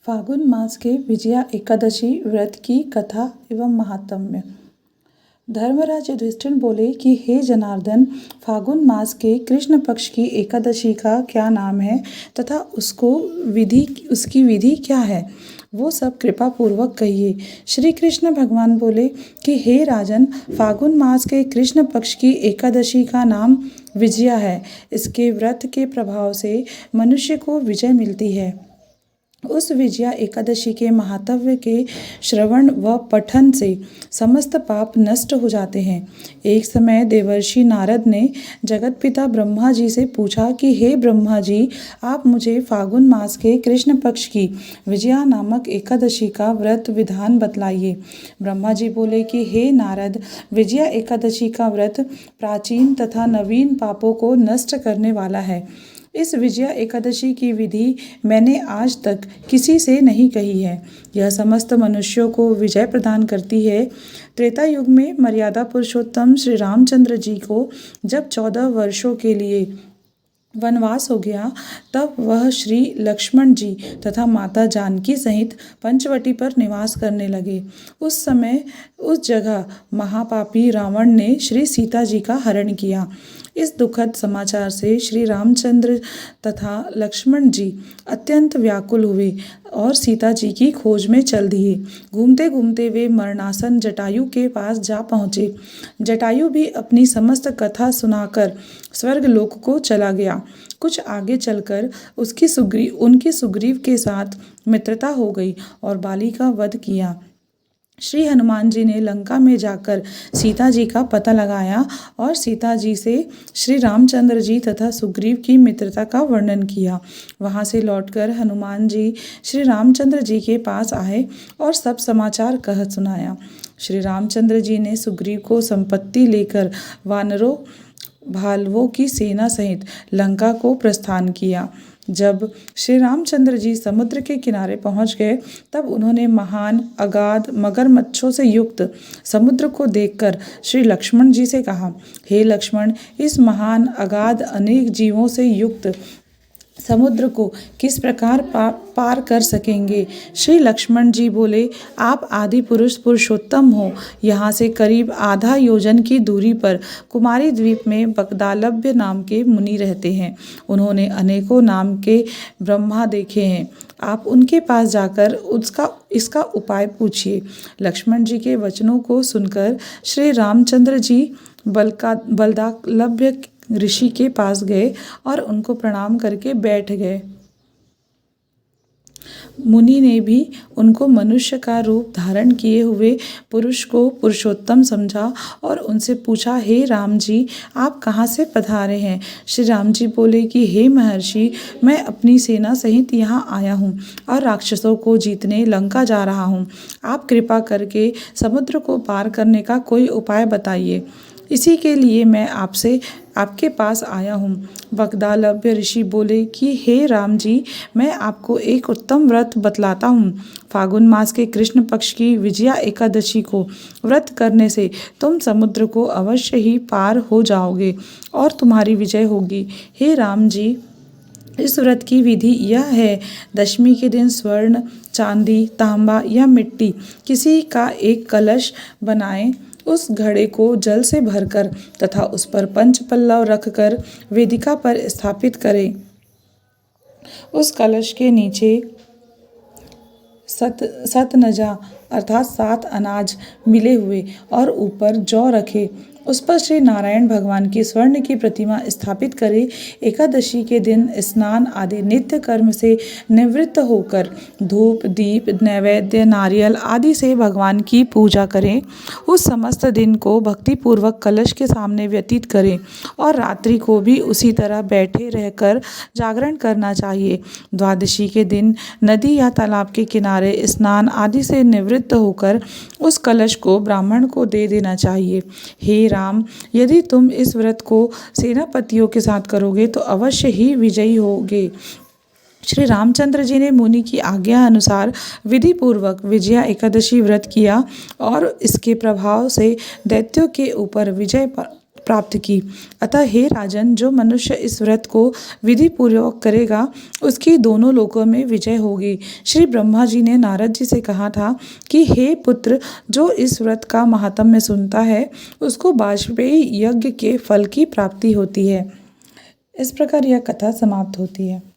फागुन मास के विजया एकादशी व्रत की कथा एवं महात्म्य। धर्मराज युधिष्ठिर बोले कि हे जनार्दन, फागुन मास के कृष्ण पक्ष की एकादशी का क्या नाम है तथा उसकी विधि क्या है, वो सब कृपा पूर्वक कहिए। श्री कृष्ण भगवान बोले कि हे राजन, फागुन मास के कृष्ण पक्ष की एकादशी का नाम विजया है। इसके व्रत के प्रभाव से मनुष्य को विजय मिलती है। उस विजया एकादशी के महात्म्य के श्रवण व पठन से समस्त पाप नष्ट हो जाते हैं। एक समय देवर्षि नारद ने जगतपिता ब्रह्मा जी से पूछा कि हे ब्रह्मा जी, आप मुझे फागुन मास के कृष्ण पक्ष की विजया नामक एकादशी का व्रत विधान बतलाइए। ब्रह्मा जी बोले कि हे नारद, विजया एकादशी का व्रत प्राचीन तथा नवीन पापों को नष्ट करने वाला है। इस विजया एकादशी की विधि मैंने आज तक किसी से नहीं कही है। यह समस्त मनुष्यों को विजय प्रदान करती है। त्रेता युग में मर्यादा पुरुषोत्तम श्री रामचंद्र जी को जब 14 वर्षों के लिए वनवास हो गया, तब वह श्री लक्ष्मण जी तथा माता जानकी सहित पंचवटी पर निवास करने लगे। उस समय उस जगह महापापी रावण ने श्री सीता जी का हरण किया। इस दुखद समाचार से श्री रामचंद्र तथा लक्ष्मण जी अत्यंत व्याकुल हुए और सीता जी की खोज में चल दिए। घूमते घूमते वे मरणासन जटायु के पास जा पहुँचे। जटायु भी अपनी समस्त कथा सुनाकर स्वर्गलोक को चला गया। कुछ आगे चलकर उनकी सुग्रीव के साथ मित्रता हो गई और बाली का वध किया। श्री हनुमान जी ने लंका में जाकर सीता जी का पता लगाया और सीता जी से श्री रामचंद्र जी तथा सुग्रीव की मित्रता का वर्णन किया। वहां से लौटकर हनुमान जी श्री रामचंद्र जी के पास आए और सब समाचार कह सुनाया। श्री रामचंद्र जी ने सुग्रीव को संपत्ति लेकर वानरों भालवों की सेना सहित लंका को प्रस्थान किया। जब श्री रामचंद्र जी समुद्र के किनारे पहुंच गए, तब उन्होंने महान अगाध मगरमच्छों से युक्त समुद्र को देखकर श्री लक्ष्मण जी से कहा, हे लक्ष्मण, इस महान अगाध अनेक जीवों से युक्त समुद्र को किस प्रकार पार कर सकेंगे। श्री लक्ष्मण जी बोले, आप आदि पुरुष पुरुषोत्तम हो। यहाँ से करीब आधा योजन की दूरी पर कुमारी द्वीप में बगदालभ्य नाम के मुनि रहते हैं। उन्होंने अनेकों नाम के ब्रह्मा देखे हैं। आप उनके पास जाकर इसका उपाय पूछिए। लक्ष्मण जी के वचनों को सुनकर श्री रामचंद्र जी बगदालभ्य ऋषि के पास गए और उनको प्रणाम करके बैठ गए। मुनि ने भी उनको मनुष्य का रूप धारण किए हुए पुरुष को पुरुषोत्तम समझा और उनसे पूछा, हे राम जी, आप कहाँ से पधारे हैं। श्री राम जी बोले कि हे महर्षि, मैं अपनी सेना सहित यहाँ आया हूँ और राक्षसों को जीतने लंका जा रहा हूँ। आप कृपा करके समुद्र को पार करने का कोई उपाय बताइए। इसी के लिए मैं आपके पास आया हूँ। बगदालभ्य ऋषि बोले कि हे राम जी, मैं आपको एक उत्तम व्रत बतलाता हूँ। फागुन मास के कृष्ण पक्ष की विजया एकादशी को व्रत करने से तुम समुद्र को अवश्य ही पार हो जाओगे और तुम्हारी विजय होगी। हे राम जी, इस व्रत की विधि यह है, दशमी के दिन स्वर्ण, चांदी, तांबा या मिट्टी किसी का एक कलश बनाएं। उस घड़े को जल से भरकर तथा उस पर पंच पल्लव रखकर वेदिका पर स्थापित करें। उस कलश के नीचे सतनजा अर्थात 7 अनाज मिले हुए और ऊपर जौ रखे। उस पर श्री नारायण भगवान की स्वर्ण की प्रतिमा स्थापित करें। एकादशी के दिन स्नान आदि नित्य कर्म से निवृत्त होकर धूप, दीप, नैवेद्य, नारियल आदि से भगवान की पूजा करें। उस समस्त दिन को भक्तिपूर्वक कलश के सामने व्यतीत करें और रात्रि को भी उसी तरह बैठे रहकर जागरण करना चाहिए। द्वादशी के दिन नदी या तालाब के किनारे स्नान आदि से निवृत्त होकर उस कलश को ब्राह्मण को दे देना चाहिए। हे राम, यदि तुम इस व्रत को सेनापतियों के साथ करोगे तो अवश्य ही विजयी होगे। श्री रामचंद्र जी ने मुनि की आज्ञा अनुसार विधि पूर्वक विजया एकादशी व्रत किया और इसके प्रभाव से दैत्यों के ऊपर विजय प्राप्त की। अतः हे राजन, जो मनुष्य इस व्रत को विधि पूर्वक करेगा उसकी दोनों लोकों में विजय होगी। श्री ब्रह्मा जी ने नारद जी से कहा था कि हे पुत्र, जो इस व्रत का महात्म्य सुनता है उसको वाजपेयी यज्ञ के फल की प्राप्ति होती है। इस प्रकार यह कथा समाप्त होती है।